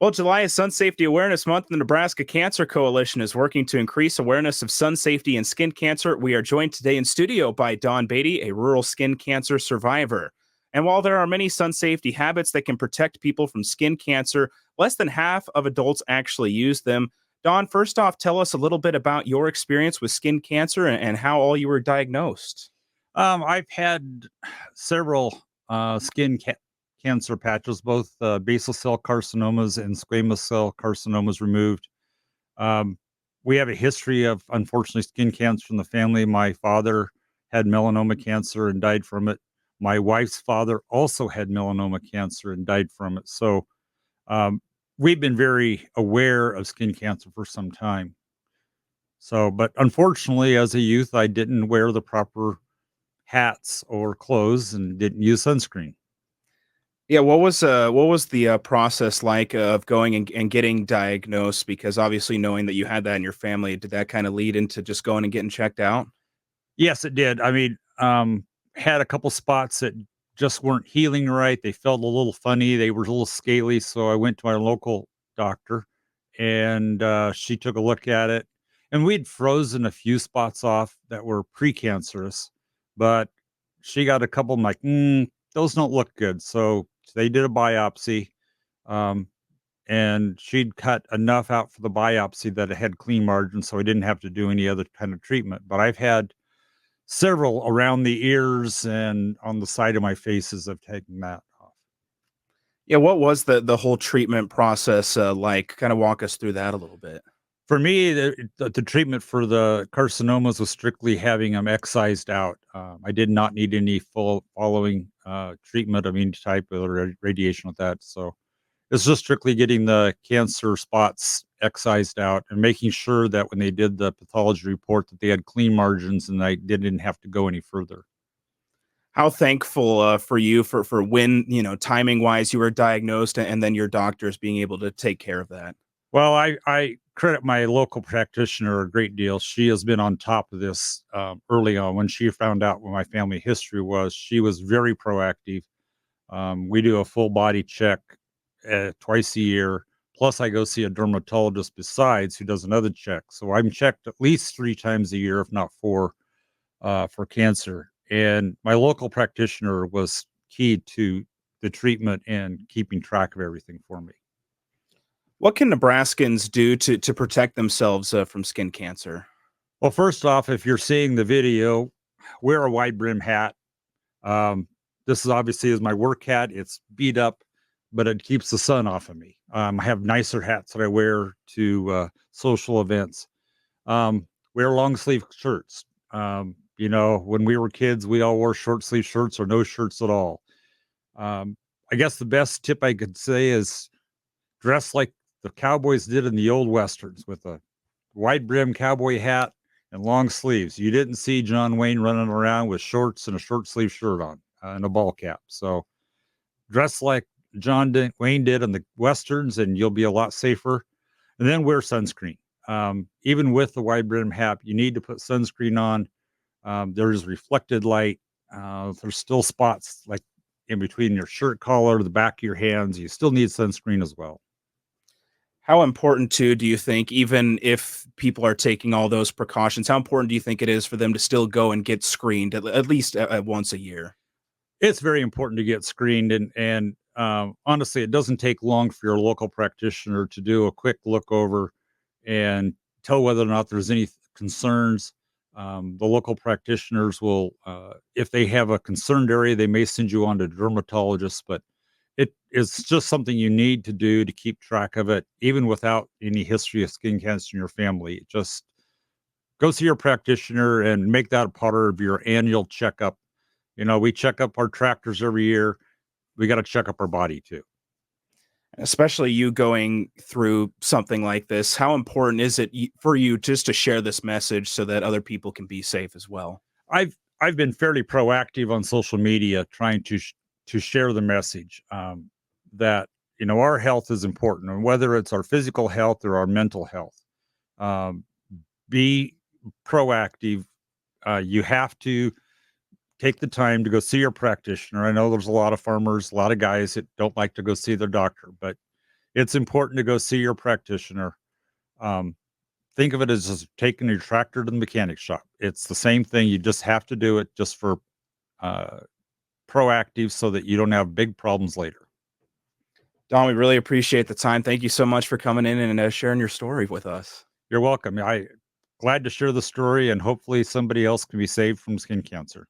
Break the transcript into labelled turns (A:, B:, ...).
A: Well, July is Sun Safety Awareness Month, and the Nebraska Cancer Coalition is working to increase awareness of sun safety and skin cancer. We are joined today in studio by Don Batie, a rural skin cancer survivor. And while there are many sun safety habits that can protect people from skin cancer, less than half of adults actually use them. Don, first off, tell us a little bit about your experience with skin cancer and how all you were diagnosed.
B: I've had several cancer patches, both basal cell carcinomas and squamous cell carcinomas removed. Um, we have a history of, unfortunately, skin cancer in the family. My father had melanoma cancer and died from it. My wife's father also had melanoma cancer and died from it. So um, we've been very aware of skin cancer for some time. So, but unfortunately, as a youth, I didn't wear the proper hats or clothes and didn't use sunscreen.
A: Yeah, what was the process like of going and getting diagnosed? Because obviously, knowing that you had that in your family, did that kind of lead into just going and getting checked out?
B: Yes, it did. I mean, had a couple spots that just weren't healing right. They felt a little funny. They were a little scaly. So I went to my local doctor and she took a look at it. And we'd frozen a few spots off that were precancerous, but she got a couple. I'm like, those don't look good. So they did a biopsy. Um, and she'd cut enough out for the biopsy that it had clean margins, so I didn't have to do any other kind of treatment. But I've had several around the ears and on the side of my faces of taking that off.
A: Yeah, what was the whole treatment process like? Kind of walk us through that a little bit.
B: For me, the treatment for the carcinomas was strictly having them excised out. I did not need any full following treatment of any type of radiation with that. So it's just strictly getting the cancer spots excised out and making sure that when they did the pathology report that they had clean margins and I didn't have to go any further.
A: How thankful for you for when timing wise you were diagnosed and then your doctors being able to take care of that.
B: Well, I credit my local practitioner a great deal. She has been on top of this early on. When she found out what my family history was, she was very proactive. We do a full body check twice a year. Plus, I go see a dermatologist besides who does another check. So I'm checked at least 3 times a year, if not four, for cancer. And my local practitioner was key to the treatment and keeping track of everything for me.
A: What can Nebraskans do to protect themselves from skin cancer?
B: Well, first off, if you're seeing the video, wear a wide brim hat. Um, this is obviously is my work hat. It's beat up, but it keeps the sun off of me. I have nicer hats that I wear to social events. Wear long sleeve shirts. When we were kids, we all wore short sleeve shirts or no shirts at all. Um, I guess the best tip I could say is dress like the cowboys did in the old westerns with a wide brim cowboy hat and long sleeves. You didn't see John Wayne running around with shorts and a short sleeve shirt on and a ball cap. So dress like Wayne did in the westerns, and you'll be a lot safer. And then wear sunscreen. Even with the wide brim hat, you need to put sunscreen on. There's reflected light. There's still spots like in between your shirt collar, the back of your hands. You still need sunscreen as well.
A: How important too do you think, even if people are taking all those precautions, how important do you think it is for them to still go and get screened at least once a year?
B: It's very important to get screened, and honestly, it doesn't take long for your local practitioner to do a quick look over and tell whether or not there's any concerns. The local practitioners will, if they have a concerned area, they may send you on to dermatologists, but it is just something you need to do to keep track of it, even without any history of skin cancer in your family. Just go see your practitioner and make that a part of your annual checkup. We check up our tractors every year. We got to check up our body too.
A: Especially you going through something like this, how important is it for you just to share this message so that other people can be safe as well?
B: I've been fairly proactive on social media, trying to share the message that our health is important, and whether it's our physical health or our mental health. Um, be proactive. You have to take the time to go see your practitioner. I know there's a lot of farmers, a lot of guys that don't like to go see their doctor, but it's important to go see your practitioner. Think of it as just taking your tractor to the mechanic shop. It's the same thing. You just have to do it just for proactive so that you don't have big problems later.
A: Don, we really appreciate the time. Thank you so much for coming in and sharing your story with us.
B: You're welcome. I'm glad to share the story, and hopefully somebody else can be saved from skin cancer.